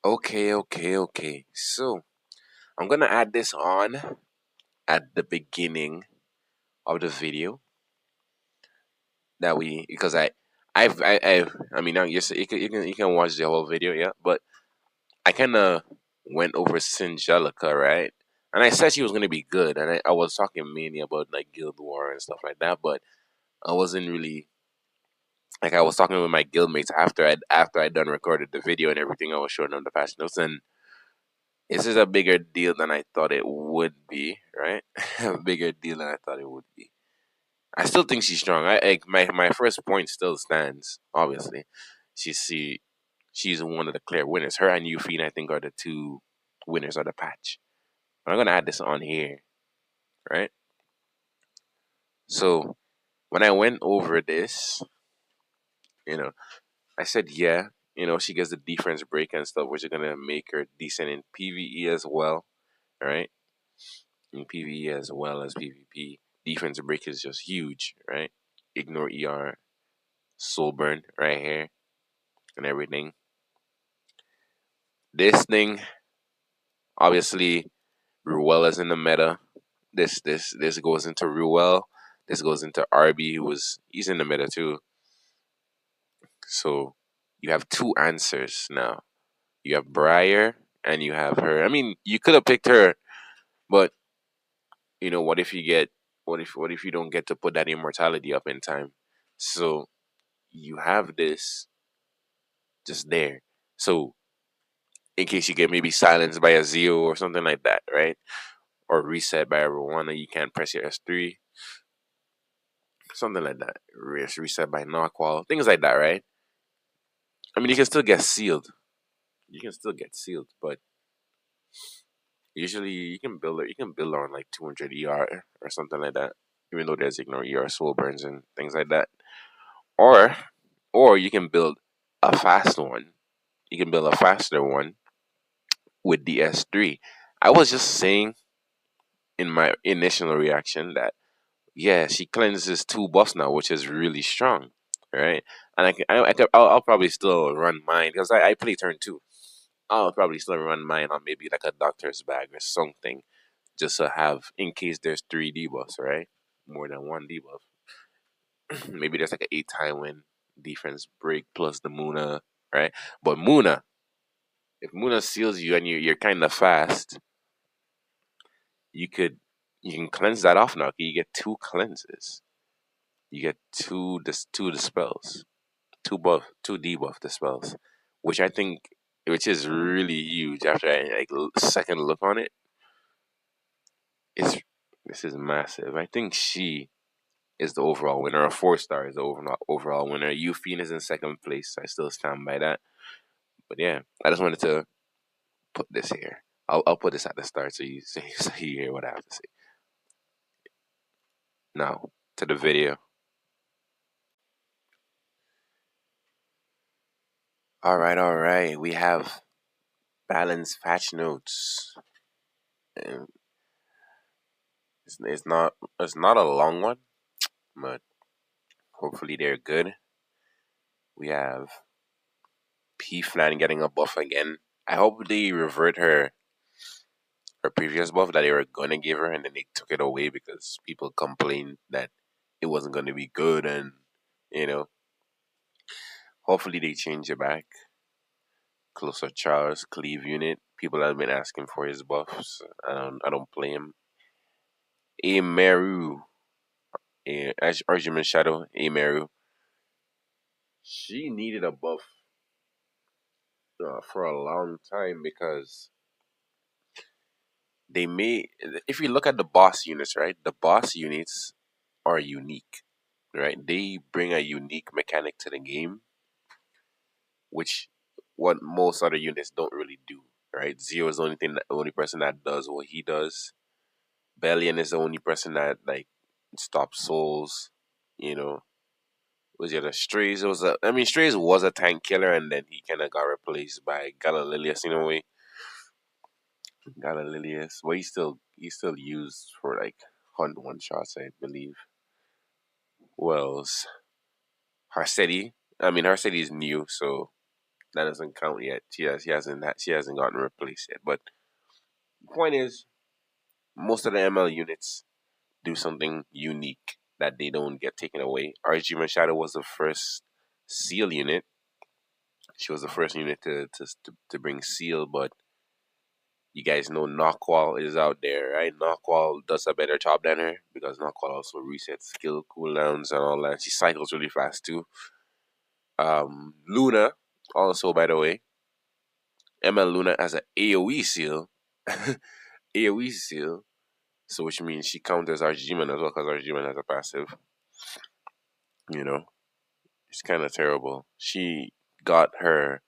Okay. So I'm gonna add this on at the beginning of the video that we because I mean now you can watch the whole video, yeah, but I kind of went over Singelica, right? And I said she was gonna be good, and I was talking mainly about like Guild War and stuff like that, but I wasn't really like I was talking with my guildmates after I done recorded the video and everything. I was showing them the patch notes, and this is a bigger deal than I thought it would be, right? A bigger deal than I thought it would be. I still think she's strong. My first point still stands. Obviously, she she's one of the clear winners. Her and Euphine, I think, are the two winners of the patch. I'm gonna add this on here, right? So when I went over this, you know, I said, yeah, she gets the defense break and stuff, which is gonna make her decent in PVE as well, right? In PVE as well as PvP. Defense break is just huge, right? Ignore ER, soul burn right here, and everything. This thing, obviously, Ruel is in the meta. This goes into Ruel. This goes into RB, he's in the meta too. So you have two answers now. You have Briar and you have her. I mean, you could have picked her, but what if you get what if you don't get to put that immortality up in time? So you have this just there. So in case you get maybe silenced by a Zeo or something like that, right? Or reset by a Rwanda, you can't press your S3, something like that. Reset by Knockwall, things like that, right? I mean, you can still get sealed. You can still get sealed, but usually you can build on like 200 ER or something like that. Even though there's ignore ER soul burns and things like that. Or or you can build a fast one. You can build a faster one with the S3. I was just saying in my initial reaction that yeah, she cleanses two buffs now, which is really strong, right? And I'll probably still run mine because I play turn two. I'll probably still run mine on maybe like a doctor's bag or something, just to have in case there's three debuffs, right? More than one debuff. Maybe there's like an 8 time win defense break plus the Muna, right? But Muna, if Muna seals you and you're kind of fast, you could you can cleanse that off now. You get two cleanses. You get two dispels, two debuff dispels, which I think which is really huge. After I second look on it, it's this is massive. I think she is the overall winner. A 4 star is the overall winner. Euphine is in second place. I still stand by that. But yeah, I just wanted to put this here. I'll put this at the start so you hear what I have to say. Now to the video. All right. We have balanced patch notes. And it's not a long one, but hopefully they're good. We have P Flan getting a buff again. I hope they revert her previous buff that they were gonna give her and then they took it away because people complained that it wasn't gonna be good and you know hopefully they change it back. Closer Charles Cleave unit. People have been asking for his buffs. I don't play him. A Meru. Arjuman Shadow. A Meru. She needed a buff for a long time because they made if you look at the boss units, right? The boss units are unique, right? They bring a unique mechanic to the game, which what most other units don't really do, right? Zero is the only person that does what he does. Bellion is the only person that like stops souls, you know. Was it a Strays? It was I mean Strays was a tank killer and then he kinda got replaced by Galililius in a way. Galililius. Well he's still used for like hunt one shots, I believe. Wells. Harsetti. I mean Harsetti is new, so That doesn't count yet. She hasn't gotten replaced yet. But the point is, most of the ML units do something unique that they don't get taken away. RG Machado was the first seal unit. She was the first unit to bring seal, but you guys know Knockwall is out there, right? Knockwall does a better job than her because Knockwall also resets skill cooldowns and all that. She cycles really fast too. Luna, also by the way, ML Luna has an AoE seal. AoE seal. So which means she counters Arjiman as well because Arjiman has a passive. You know, it's kind of terrible. She got her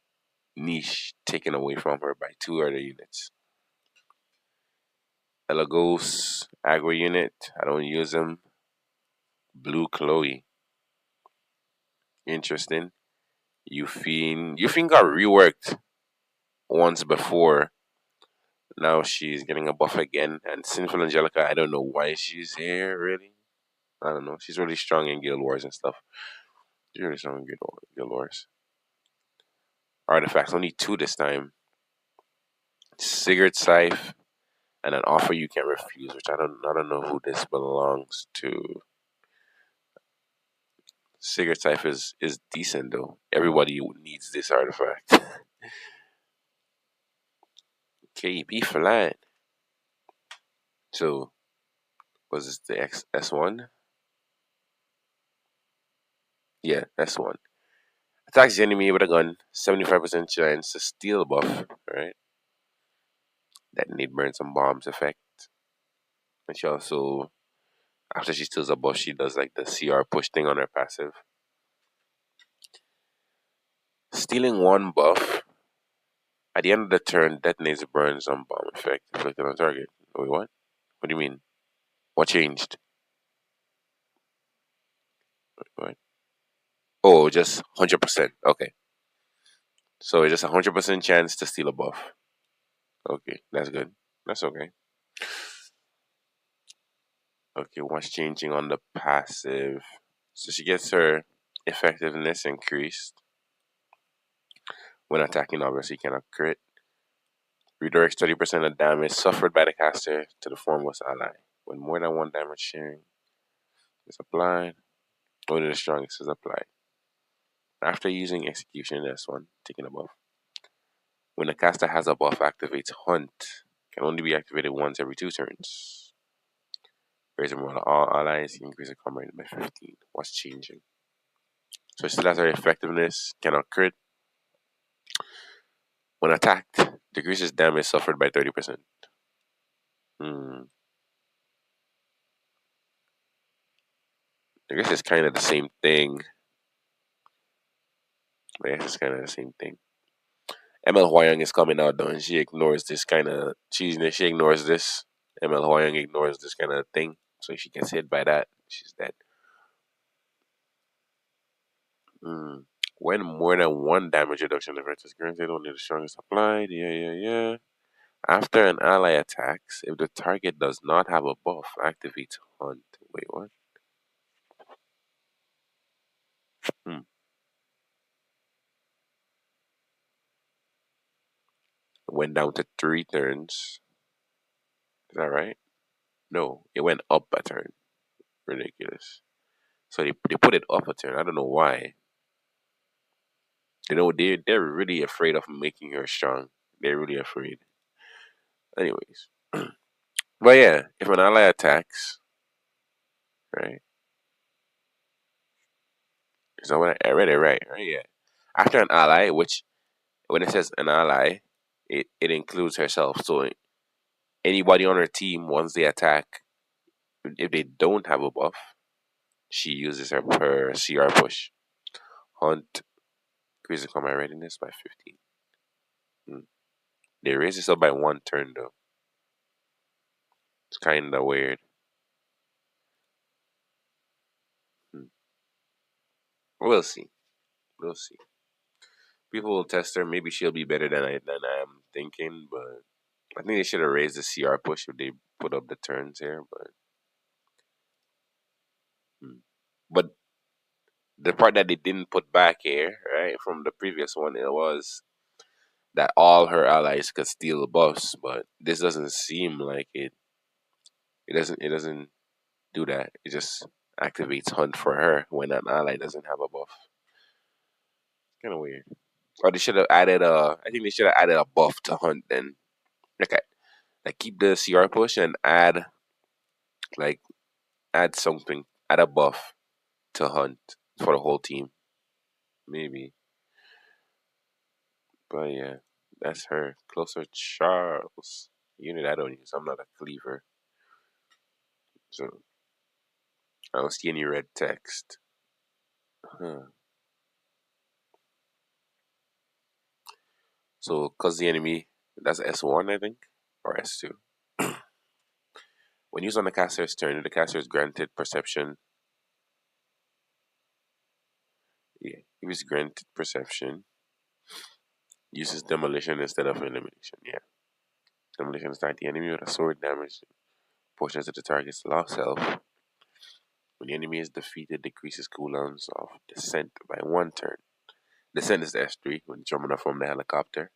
niche taken away from her by two other units. Elagos, aggro unit. I don't use them. Blue Chloe. Interesting. Euphine got reworked once before. Now she's getting a buff again. And Sinful Angelica, I don't know why she's here, really. I don't know. She's really strong in Guild Wars and stuff. She's really strong in Guild Wars. Artifacts, only two this time. Sigurd Scythe and an offer you can't refuse, which I don't know who this belongs to. Sigurd Scythe is decent though. Everybody needs this artifact. KP flat. So was this the S1? Yeah, S1. Attacks the enemy with a gun, 75% chance to steal buff, right? Detonate burn some bombs effect. And she also, after she steals a buff, she does like the CR push thing on her passive. Stealing one buff at the end of the turn detonates burn some bomb effect inflicted on target. Wait, what? What do you mean? What changed? What? Oh, just 100%. Okay. So it's just 100% chance to steal a buff. Okay, that's good. That's okay. Okay, what's changing on the passive? So she gets her effectiveness increased when attacking, obviously cannot crit. Redirects 30% of damage suffered by the caster to the foremost ally. When more than one damage sharing is applied, only the strongest is applied. After using execution, that's one, taking a buff. When the caster has a buff activates Hunt, can only be activated once every 2 turns. Raise the roll of all allies, increase the combat rate by 15. What's changing? So still has her effectiveness, cannot crit. When attacked, decreases damage suffered by 30%. Hmm. I guess it's kind of the same thing. I guess it's kind of the same thing. ML Hwayang is coming out though, and she ignores this kind of. She ignores this. ML Hwayang ignores this kind of thing, so she gets hit by that. She's dead. Hmm. When more than one damage reduction effect is granted, only the strongest applied. Yeah. After an ally attacks, if the target does not have a buff, activates Hunt. Wait, what? Hmm. Went down to 3 turns. Is that right? No, it went up a turn. Ridiculous. So they put it up a turn. I don't know why. They're really afraid of making her strong. They're really afraid. Anyways, but yeah, if an ally attacks, right? Is that what I read it right? Right? Yeah. After an ally, which when it says an ally, it includes herself. So anybody on her team, once they attack, if they don't have a buff, she uses her CR push. Hunt increases combat readiness by 15. Hmm. They raise this up by 1 turn though. It's kind of weird. Hmm. We'll see. We'll see. People will test her. Maybe she'll be better than I am thinking, but I think they should have raised the CR push if they put up the turns here. But hmm. but the part that they didn't put back here, right, from the previous one, it was that all her allies could steal buffs, but this doesn't seem like it. It doesn't do that. It just activates hunt for her when an ally doesn't have a buff. Kind of weird. Or they should have added a. I think they should have added a buff to hunt then. Okay, like keep the CR push and like add something, add a buff to hunt for the whole team. Maybe, but yeah, that's her. Closer Charles. Unit I don't use. I'm not a cleaver, so I don't see any red text. Huh. So, cause the enemy, that's S1, I think, or S2. When used on the caster's turn, the caster is granted perception. Yeah, he was granted perception. Uses demolition instead of elimination. Yeah, demolition start the enemy with a sword damage portions of the target's lost health. When the enemy is defeated, decreases cooldowns of descent by 1 turn. Descent is the S3 when jumping off from the helicopter.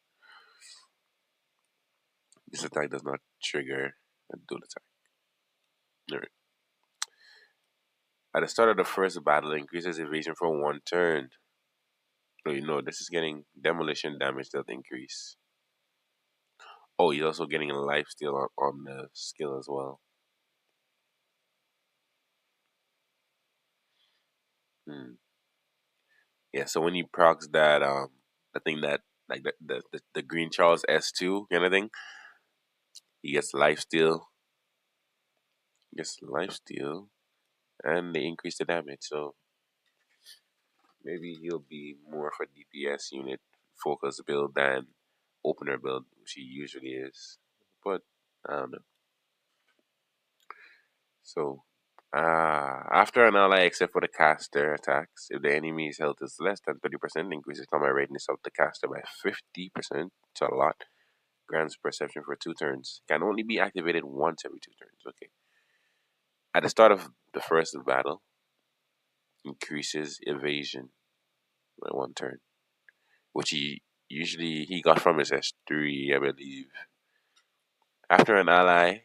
This attack does not trigger a dual attack. Alright. At the start of the first battle, it increases evasion for 1 turn. So you know this is getting demolition damage that increase. Oh, he's also getting a life steal on the skill as well. Hmm. Yeah, so when he procs that the thing that like the Green Charles S2 kind of thing, he gets life steal. Gets life steal and they increase the damage, so maybe he'll be more for DPS unit focus build than opener build, which he usually is. But I don't know. So, after an ally, except for the caster attacks, if the enemy's health is less than 30%, increases combat readiness of the caster by 50%. It's a lot. Grants perception for 2 turns. Can only be activated once every 2 turns. Okay. At the start of the first battle, increases evasion by 1 turn, which he got from his S3, I believe. After an ally,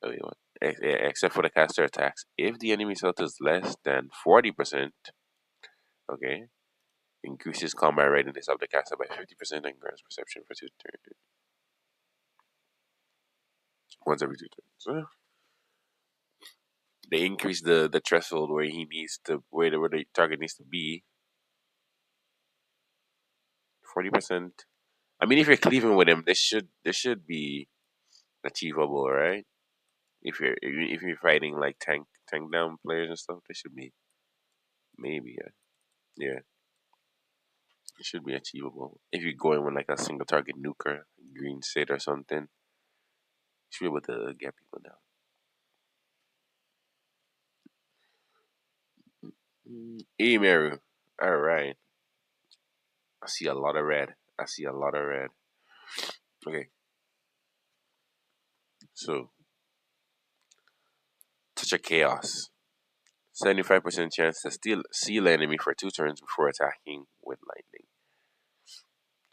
oh, wait, what? Except for the caster attacks, if the enemy's health is less than 40%, okay, increases combat readiness of the caster by 50% and grants perception for 2 turns. Once every 2 turns. So they increase the threshold where he needs to where the target needs to be. 40%. I mean, if you're cleaving with him, this should be achievable, right? If you're fighting like tank down players and stuff, this should be maybe yeah, it should be achievable. If you're going with like a single target nuker, green sit or something, you should be able to get people down. Emeru. All right. I see a lot of red. I see a lot of red. Okay, so touch of chaos. 75% chance to steal seal enemy for 2 turns before attacking with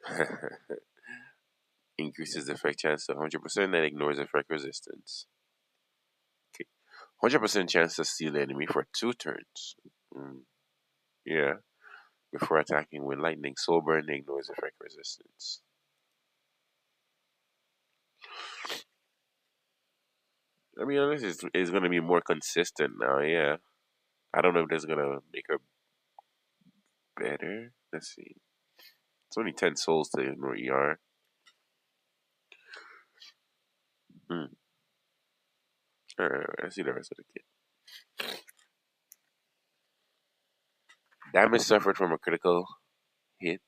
lightning. Increases the effect chance to 100% and ignores effect resistance. Okay. 100% chance to steal enemy for 2 turns. Mm, yeah. Before attacking with lightning. Soul burn ignores effect resistance. I mean, this is going to be more consistent now, yeah. I don't know if this is going to make her better. Let's see. It's only 10 souls to ignore ER. Hmm. Alright, let's see the rest of the kit. Damage suffered from a critical hit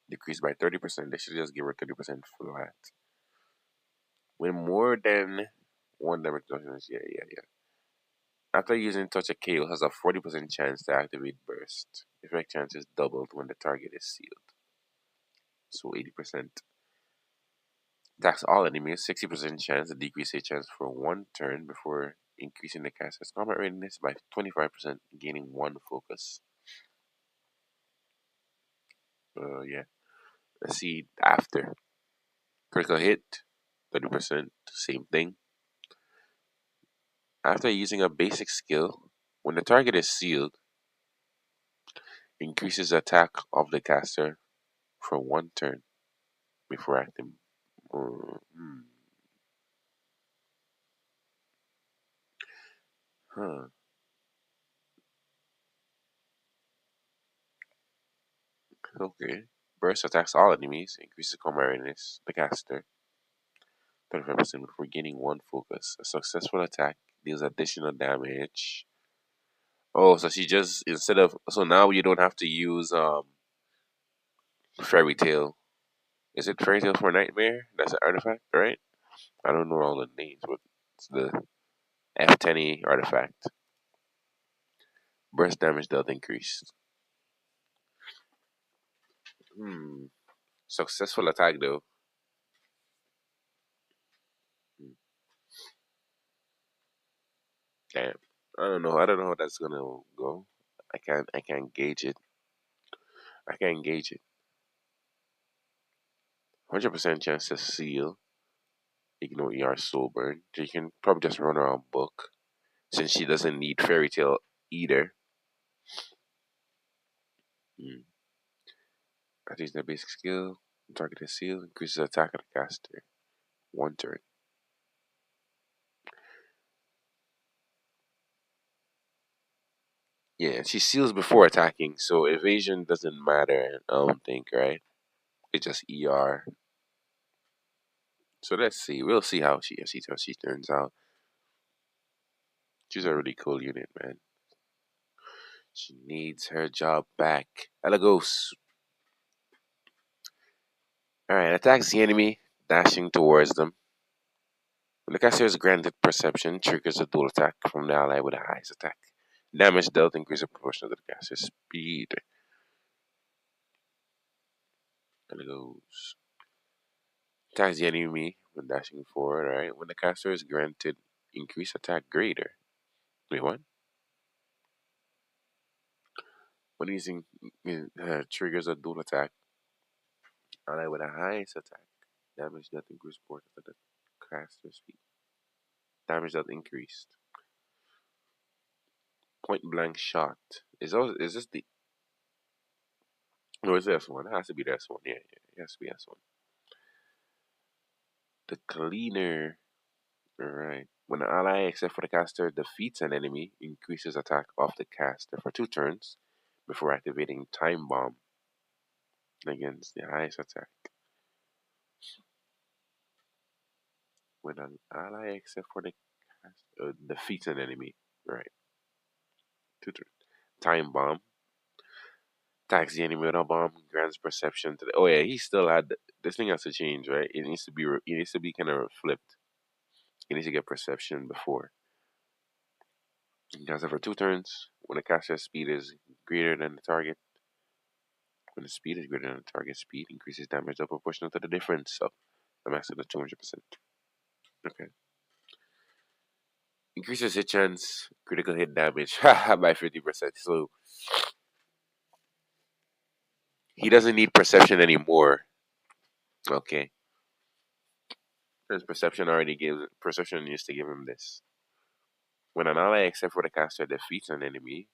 decreased by 30%. They should just give her 30% flat. When more than one damage reduction, yeah. After using Touch of KO, has a 40% chance to activate Burst. Effect chance is doubled when the target is sealed. So 80%. Attacks all enemies, 60% chance to decrease a chance for 1 turn before increasing the caster's combat readiness by 25%, gaining one focus. Yeah. Let's see after. Critical hit, 30%, same thing. After using a basic skill, when the target is sealed, increases attack of the caster for one turn before acting. Uh, hmm, huh. Okay. Burst attacks all enemies, increases combat readiness, the caster, 25% before gaining one focus. A successful attack deals additional damage. Oh, so she just instead of so now you don't have to use fairy tale. Is it fairy tale for nightmare? That's an artifact, right? I don't know all the names, but it's the F10E artifact. Burst damage dealt increased. Hmm. Successful attack though. Hmm. Damn. I don't know. I don't know how that's gonna go. I can't gauge it. I can't gauge it. 100% chance to seal. Ignore ER soul burn. So you can probably just run around book. Since she doesn't need fairy tale either. Hmm. I think the basic skill. Target is sealed. Increases attack of the caster. One turn. Yeah, she seals before attacking, so evasion doesn't matter, I don't think, right? It's just ER. So let's see. We'll see how she turns out. She's a really cool unit, man. She needs her job back. Elagos. Alright, attacks the enemy, dashing towards them. When the caster is granted perception, triggers a dual attack from the ally with the highest attack. Damage dealt increases proportional to the caster's speed. Elagos. Attacks the enemy when dashing forward, alright? When the caster is granted increased attack greater. Wait, what? When using triggers a dual attack, ally with the highest attack. Damage dealt increased proportional to the caster's speed. Damage dealt increased. Point blank shot. Is this the no? It's this one. It has to be this one. Yeah, yeah, it has to be this one. The cleaner. Alright. When an ally, except for the caster, defeats an enemy, increases attack of the caster for 2 turns before activating time bomb against the highest attack. When an ally, except for the caster, defeats an enemy, right? 2 turns. Time bomb attacks the enemy with a bomb, grants perception to the. Oh yeah, he still had this thing has to change, right? It needs to be. It needs to be kind of flipped. He needs to get perception before. He does it for 2 turns. When the caster's speed is greater than the target, when the speed is greater than the target speed, increases damage up proportional to the difference of the max of the 200%. Okay. Increases hit chance, critical hit damage by 50%. So he doesn't need perception anymore. Okay. Because perception used to give him this. When an ally except for the caster defeats an enemy,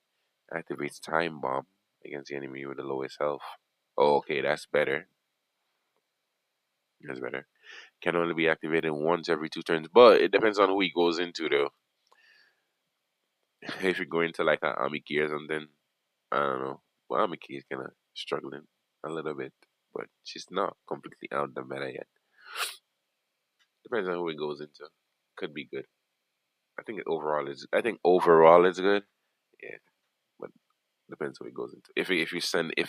activates time bomb against the enemy with the lowest health. Oh, okay, that's better. That's better. Can only be activated once every 2 turns, but it depends on who he goes into though. If you go into like an Amiki or something, I don't know. Well, Amiki is kind of struggling a little bit, but she's not completely out the meta yet. Depends on who he goes into. Could be good. I think overall is good. Yeah, but depends who it goes into. If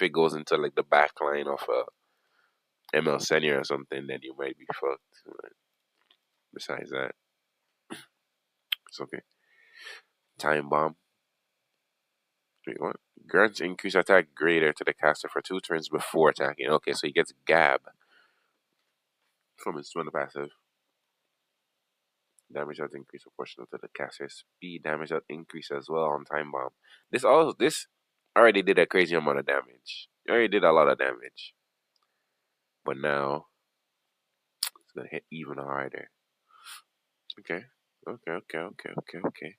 it goes into like the back line of ML Senior or something, then you might be fucked. But besides that, it's okay. Time bomb. Wait, what? Grants increased attack greater to the caster for 2 turns before attacking. Okay, so he gets Gab from his twin passive. Damage that increase proportional to the caster's speed. Damage that increase as well on time bomb. This already did a crazy amount of damage. It already did a lot of damage. But now it's gonna hit even harder. Okay. Okay.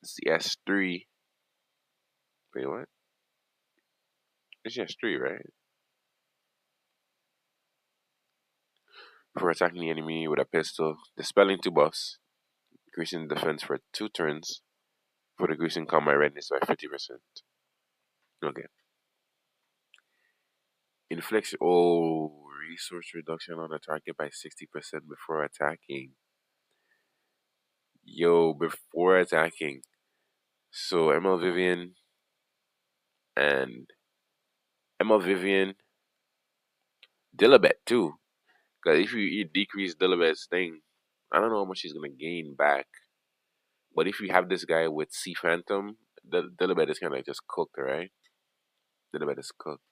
It's the S3. Wait, what? It's S3, right? For attacking the enemy with a pistol, dispelling two buffs, increasing defense for 2 turns, for decreasing combat readiness by 50%. Okay. Inflicts resource reduction on the target by 60% before attacking. Yo, before attacking. So and ML Vivian, Dilibet too. Because if you decrease Dilibet's thing, I don't know how much he's gonna gain back. But if you have this guy with Sea Phantom, the Dilibet is kind of just cooked, right? Dilibet is cooked.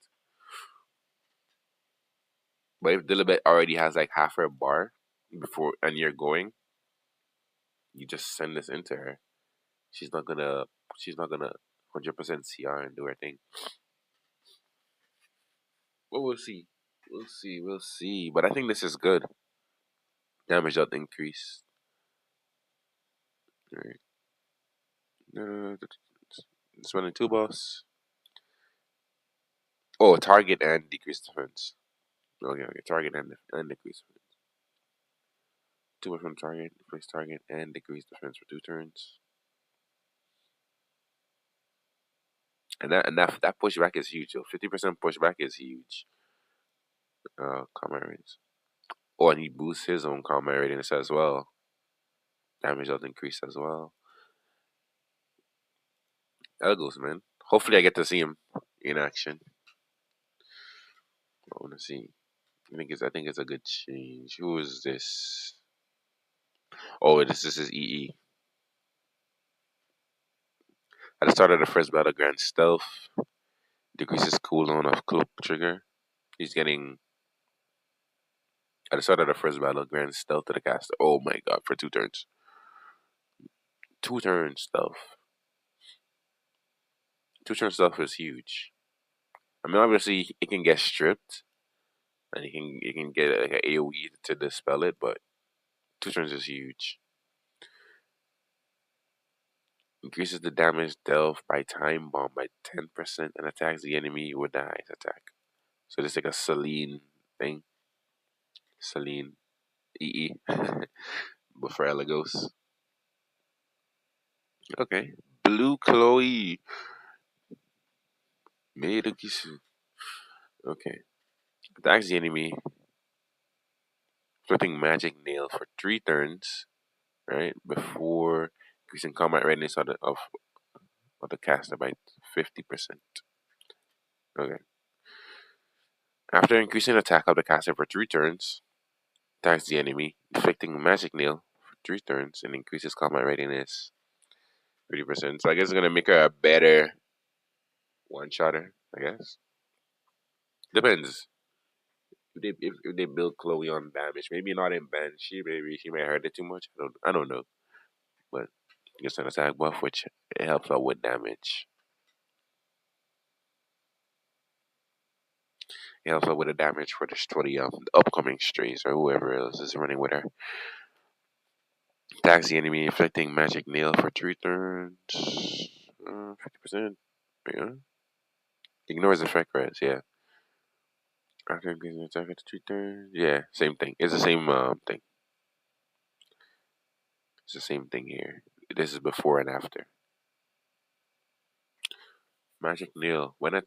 But if Dilibet already has like half her bar before and you're going, you just send this into her. She's not gonna she's not gonna 100% CR and do her thing. But we'll see. We'll see. But I think this is good. Damage out increase. Alright. Spending two buffs. Oh, target and decrease defense. Okay. Target and decrease defense. Two buffs from target, place target, and decrease defense for 2 turns. And that pushback is huge. 50% pushback is huge. Combat range. Oh, and he boosts his own combat readiness as well. Damage out increase as well. Elgos, man. Hopefully, I get to see him in action. I want to see. I think it's a good change. Who is this? Oh, this is EE. At the start of the first battle, grant stealth decreases cooldown of cloak trigger. He's getting at the start of the first battle, grant stealth to the caster. Oh my god, for 2 turns. 2 turns stealth. 2 turns stealth is huge. I mean, obviously, it can get stripped, and you can get like an AOE to dispel it, but 2 turns is huge. Increases the damage dealt by time bomb by 10% and attacks the enemy with the highest attack. So it's like a Celine thing. Celine EE. But for Elagos. Okay. Blue Chloe. Meirukisu. Okay. Attacks the enemy. Flipping magic nail for 3 turns. Right? Before increasing combat readiness of the caster by 50%. Okay. After increasing attack of the caster for 3 turns, attacks the enemy, inflicting magic nail for 3 turns and increases combat readiness 30%. So I guess it's gonna make her a better one shotter, I guess. Depends. If they build Chloe on damage, maybe not in Banshee, maybe she may hurt it too much. I don't know. But it's an attack buff which it helps out with damage. It helps out with the damage for the upcoming strays or whoever else is running with her. Attacks the enemy, inflicting magic nail for 3 turns. 50%. Yeah. Ignores effect res, yeah. After increasing attack at 3 turns. Yeah, same thing. It's the same thing. It's the same thing here. This is before and after. Magic nail. Wait.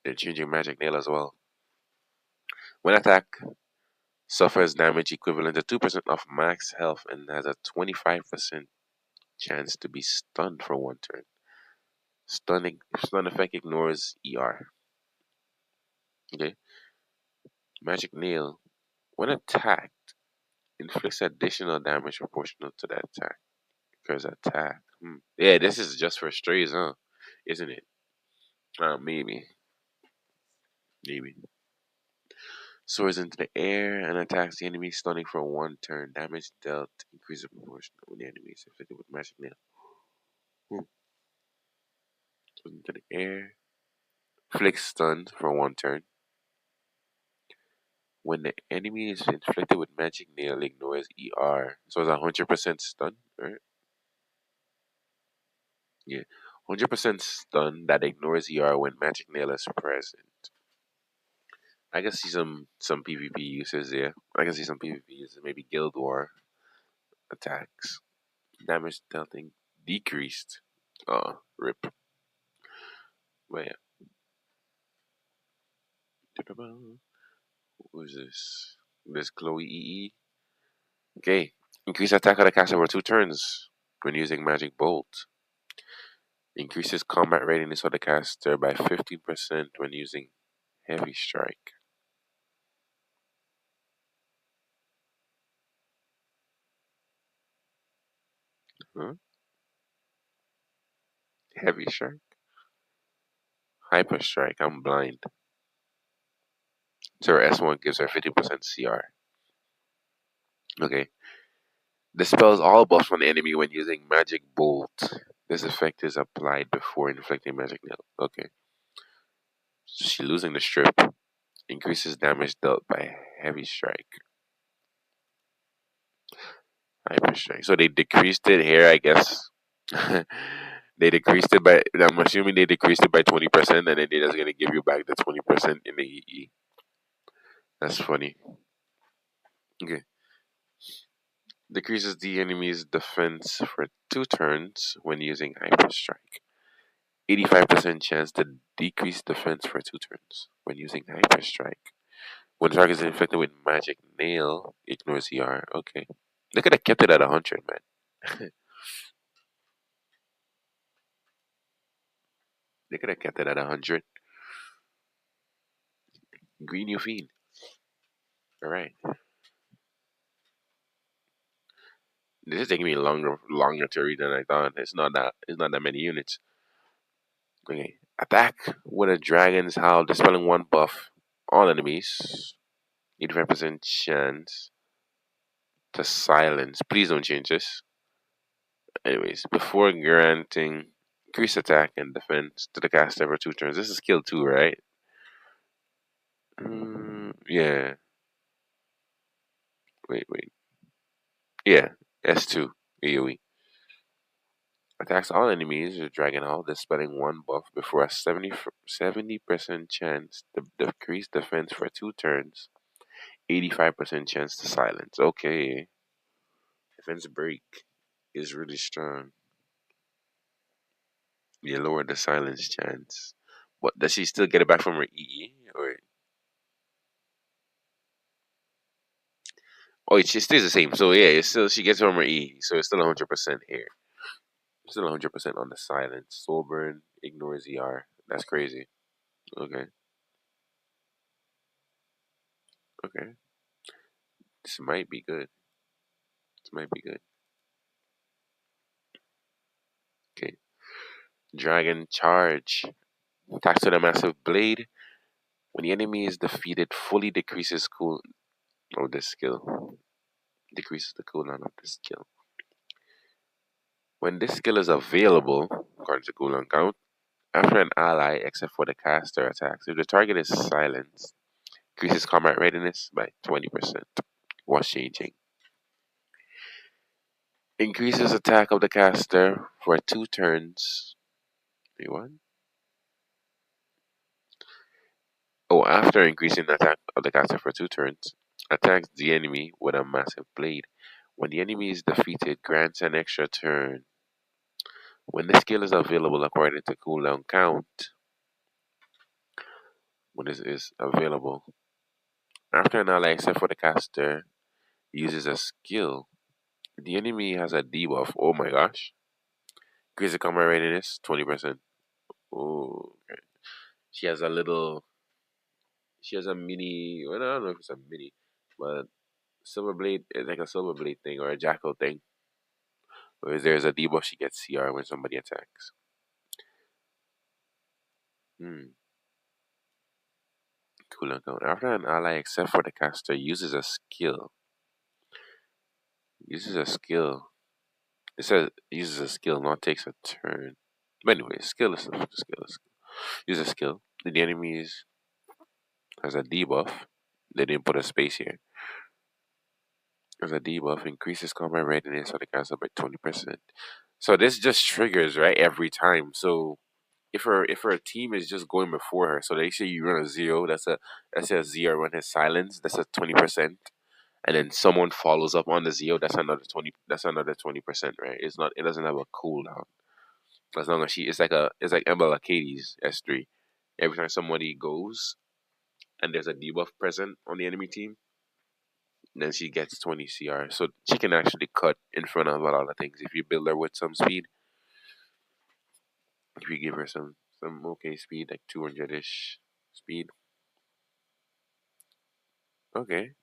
They're changing magic nail as well. When attack suffers damage equivalent to 2% of max health and has a 25% chance to be stunned for 1 turn. Stun effect ignores ER. Okay. Magic nail. When attacked, inflicts additional damage proportional to that attack. Because attack. Yeah, this is just for strays, huh? Isn't it? Maybe. Maybe. Soars into the air and attacks the enemy, stunning for one turn. Damage dealt increases proportional when the enemy is afflicted with magic nail. Hmm. Soars into the air. Flicks stunned for one turn. When the enemy is inflicted with magic nail, ignores ER. So it's 100% stun, right? Yeah. 100% stun that ignores ER when magic nail is present. I can see some PvP uses there. I can see some PvP uses, maybe Guild War attacks. Damage dealt decreased. Rip. But yeah. Who's this? This Chloe EE. Okay. Increase attack of the caster for 2 turns when using Magic Bolt. Increases combat readiness of the caster by 15% when using Heavy Strike. Huh? Heavy Strike? Hyper Strike. I'm blind. So her S1 gives her 50% CR. Okay. Dispels all buffs on the enemy when using Magic Bolt. This effect is applied before inflicting Magic Nail. Okay. So she losing the strip. Increases damage dealt by Heavy Strike. Hyper Strike. So they decreased it here, I guess. They decreased it by. I'm assuming they decreased it by 20%, and then they're just gonna give you back the 20% in the EE. That's funny. Okay. Decreases the enemy's defense for 2 turns when using Hyper Strike. 85% chance to decrease defense for 2 turns when using Hyper Strike. When the target is infected with Magic Nail, ignores ER. Okay. They could have kept it at 100, man. They could have kept it at 100. Green you fiend. All right. This is taking me longer to read than I thought. It's not that many units. Okay. Attack with a dragon's howl, dispelling one buff. All enemies. 85% chance to silence. Please don't change this. Anyways, before granting increased attack and defense to the caster for 2 turns. This is skill 2, right? Yeah. Wait. Yeah. S2. AoE. Attacks all enemies with Dragon Hall, dispelling one buff before a 70% chance to decrease defense for 2 turns, 85% chance to silence. Okay. Defense break is really strong. You lower the silence chance. What, does she still get it back from her EE? Or oh, she stays the same. So yeah, it's still she gets it from her EE. So it's still 100% here. Still 100% on the silence. Soul burn ignores ER. That's crazy. Okay. Okay. This might be good. This might be good. Okay. Dragon charge. Attacks with a massive blade. When the enemy is defeated, fully decreases cool of this skill. Decreases the cooldown of this skill. When this skill is available, according to cooldown count, after an ally, except for the caster attacks, if the target is silenced, increases combat readiness by 20%. What's changing? Increases attack of the caster for 2 turns. Wait, what? Oh, after increasing the attack of the caster for 2 turns, attacks the enemy with a massive blade. When the enemy is defeated, grants an extra turn. When this skill is available according to cooldown count, when this is available, after an ally except for the caster uses a skill, the enemy has a debuff. Oh my gosh. Increase the combat readiness 20%. Oh, okay. She has a little, she has a mini, well, I don't know if it's a mini, but silver blade is like a silver blade thing or a jackal thing. Whereas there's a debuff, she gets CR when somebody attacks. Hmm. Cooldown count. After an ally, except for the caster, uses a skill. Uses a skill. It says uses a skill, not takes a turn. But anyway, skill is skill. Use a skill. The enemies has a debuff. They didn't put a space here. As a debuff, increases combat readiness of the caster by 20%. So this just triggers right every time. So if her team is just going before her, so they say you run a zero, that's a zero run his silence, that's a 20%. And then someone follows up on the zero, that's another 20%, right? It doesn't have a cooldown. As long as it's like Embla Katie's S3. Every time somebody goes and there's a debuff present on the enemy team, then she gets 20 CR. So she can actually cut in front of a lot of things if you build her with some speed. If you give her some okay speed, like 200-ish speed. Okay.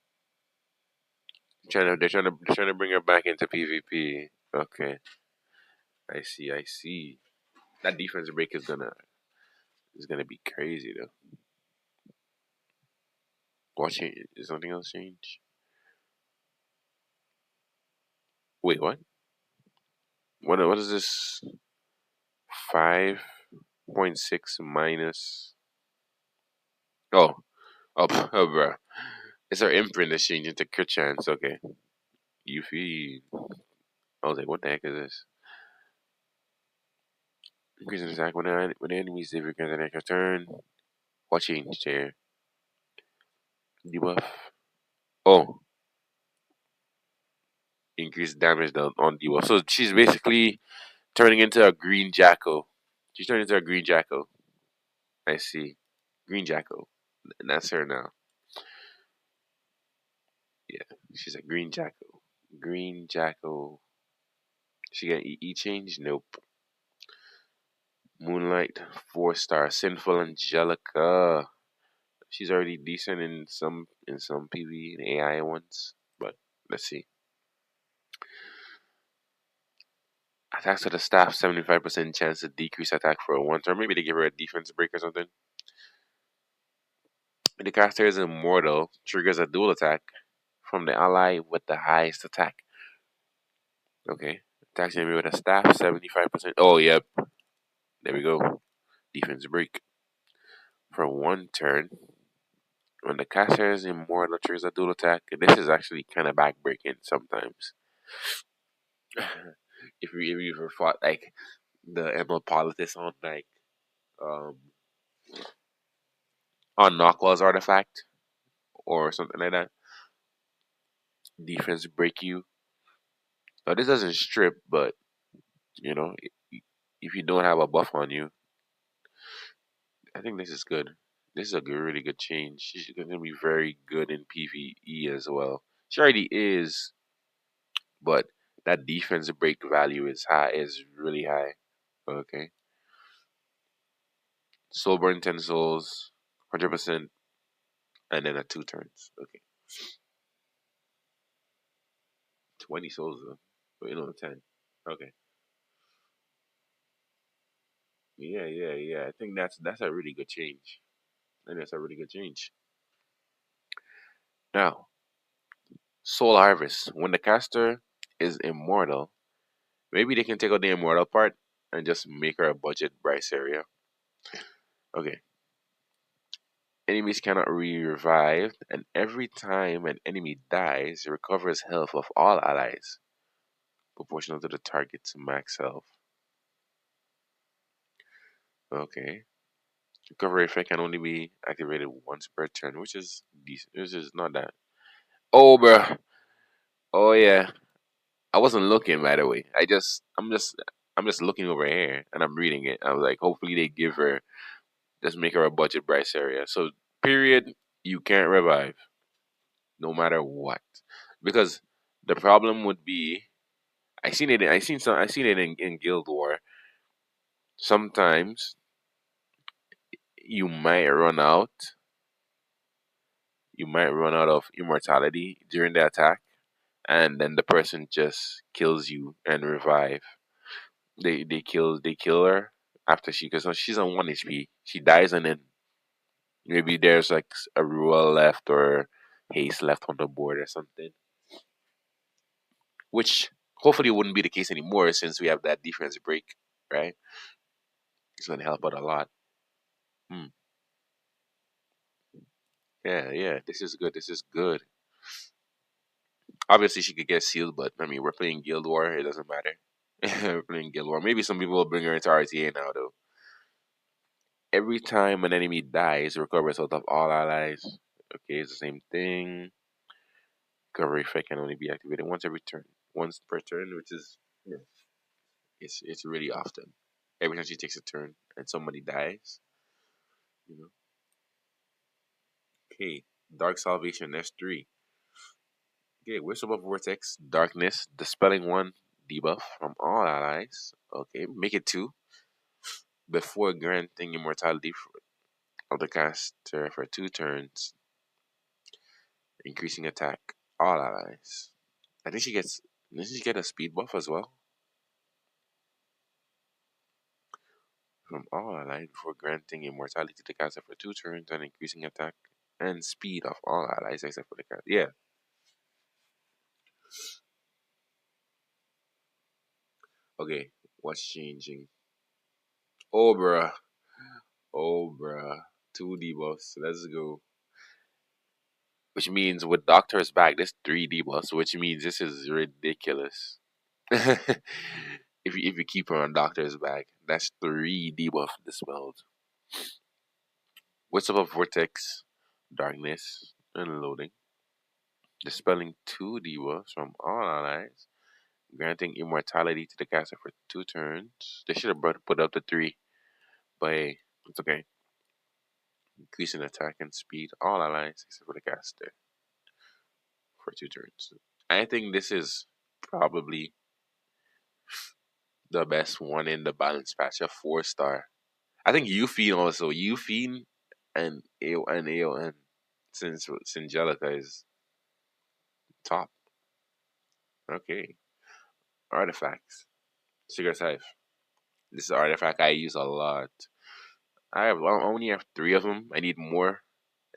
They're trying to bring her back into PvP. Okay. I see. That defense break is gonna be crazy though. Watching is something else change? Wait, what? What is this? 5.6 minus. Oh, oh, bro. It's our imprint that's changing to crit chance. Okay. You feed. I was like, what the heck is this? Increasing attack when the enemies save your the next turn. What changed here? Debuff. Oh, increased damage on debuff. So she's basically turning into a green Jacko. She's turning into a green Jacko. I see. Green Jacko. And that's her now. Yeah, she's a green Jacko. Green Jacko. She got E change? Nope. Moonlight, 4 star. Sinful Angelica. She's already decent in some PV and AI ones, but let's see. Attacks to the staff, 75% chance to decrease attack for a 1 turn. Maybe they give her a defense break or something. The caster is immortal, triggers a dual attack from the ally with the highest attack. Okay. Attacks enemy with a staff, 75%. Oh, yep. There we go. Defense break. For 1 turn, when the caster is immortal, triggers a dual attack. This is actually kind of backbreaking sometimes. if you ever fought like the Emerald Politis um on Knockwell's artifact or something like that, defense break you. Now this doesn't strip, but you know if you don't have a buff on you, I think this is good. This is a really good change. She's going to be very good in PvE as well. She already is, but that defense break value is really high. Okay, Soulburn 10 souls, 100%, and then a 2 turns. Okay, 20 souls though. But 10. Okay. Yeah. I think that's a really good change. I think that's a really good change. Now, Soul Harvest. When the caster is immortal, maybe they can take out the immortal part and just make her a budget Bryce area. Okay. Enemies cannot be revived, and every time an enemy dies, it recovers health of all allies, proportional to the target's max health. Okay. Recovery effect can only be activated once per turn, which is decent. Which is not that. Oh, bruh. Oh, yeah. I wasn't looking, by the way. I'm just looking over here and I'm reading it. I was like, hopefully they give her, just make her a budget Bryce area. So, period, you can't revive, no matter what, because the problem would be, I seen it in Guild War. Sometimes you might run out, you might run out of immortality during the attack, and then the person just kills you and revive. They kill her after because she's on 1 HP. She dies and then Maybe there's like a rule left or haste left on the board or something, which hopefully wouldn't be the case anymore since we have that defense break, right? It's going to help out a lot. Hmm. Yeah, yeah. This is good. This is good. Obviously, she could get sealed, but I mean, we're playing Guild War. It doesn't matter. We're playing Guild War. Maybe some people will bring her into RTA now, though. Every time an enemy dies, recovers out of all allies. Okay, it's the same thing. Recovery effect can only be activated once every turn. Once per turn, which is yeah, it's really often. Every time she takes a turn and somebody dies, you know. Okay, Dark Salvation S3. Okay, Whistle of Vortex, Darkness, Dispelling 1, debuff from all allies. Okay, make it 2 before granting immortality of the caster for 2 turns, increasing attack. All allies. I think she gets. Doesn't she get a speed buff as well? From all allies before granting immortality to the caster for 2 turns and increasing attack and speed of all allies except for the caster. Yeah. Okay. What's changing? Oh, bruh. Oh, bruh. 2 debuffs. Let's go. Which means with Doctor's back, there's 3 debuffs, which means this is ridiculous. If you keep her on Doctor's back, that's 3 debuff dispelled. What's up of Vortex, Darkness, and Loading. Dispelling 2 debuffs from all allies, granting immortality to the caster for 2 turns. They should have put up to 3, but hey, it's okay. Increasing attack and speed, all allies except for the caster for 2 turns. I think this is probably the best one in the balance patch, a 4-star. I think Euphine also. Euphine and AON since Syngelica is top. Okay. Artifacts. Secret Hive. This is an artifact I use a lot. I only have 3 of them. I need more.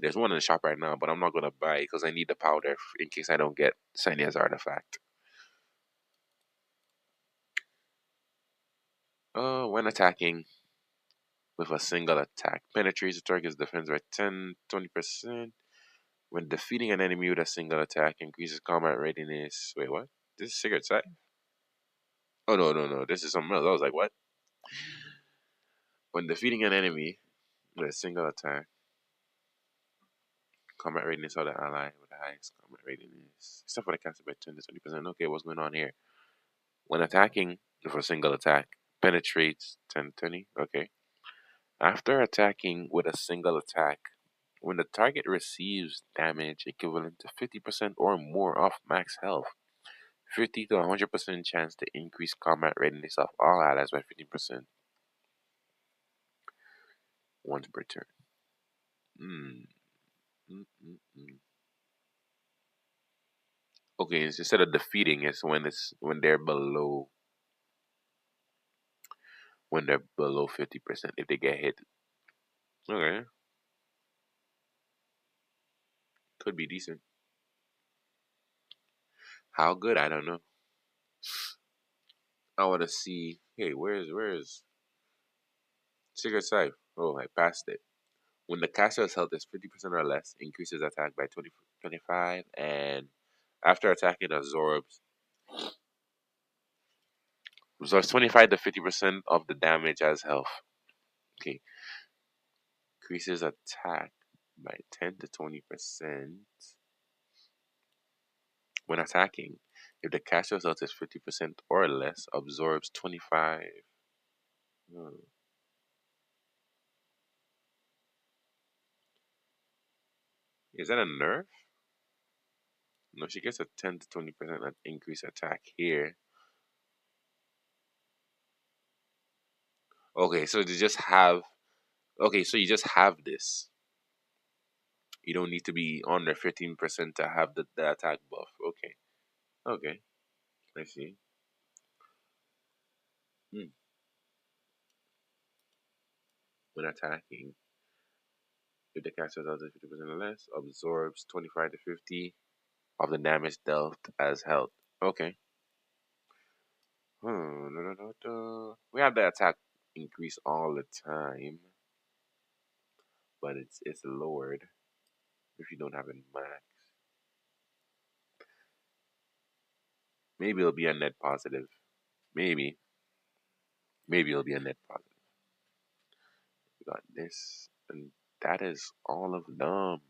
There's one in the shop right now, but I'm not gonna buy it because I need the powder in case I don't get Sanya's artifact. When attacking with a single attack, penetrates the target's defense by 10-20%. When defeating an enemy with a single attack, increases combat readiness. Wait, what? This is Secret Sight? Oh no, no, no! This is something else. I was like, what? When defeating an enemy with a single attack, combat readiness of the ally with the highest combat readiness, except for the caster by 10-20%. Okay, what's going on here? When attacking for a single attack, penetrates 10-20. Okay. After attacking with a single attack, when the target receives damage equivalent to 50% or more of max health, 50 to 100% chance to increase combat readiness of all allies by 15% once per turn. Mm. Mm. Okay, instead of defeating, it's when they're below 50% if they get hit. Okay, could be decent. How good? I don't know. I want to see. Hey, where's Secret Sight? Oh, I passed it. When the caster's health is 50% or less, increases attack by 25, and after attacking, absorbs 25 to 50% of the damage as health. Okay, increases attack by 10 to 20% when attacking. If the caster's health is 50% or less, absorbs 25. Hmm. Is that a nerf? No, she gets a 10 to 20% increase attack here. Okay, so you just have. Okay, so you just have this. You don't need to be under 15% to have the attack buff. Okay, okay, I see. Hmm. When attacking. If the caster does it 50% or less, absorbs 25 to 50 of the damage dealt as health. Okay. We have the attack increase all the time, but it's lowered if you don't have it max. Maybe it'll be a net positive. Maybe. Maybe it'll be a net positive. We got this, and that is all of them.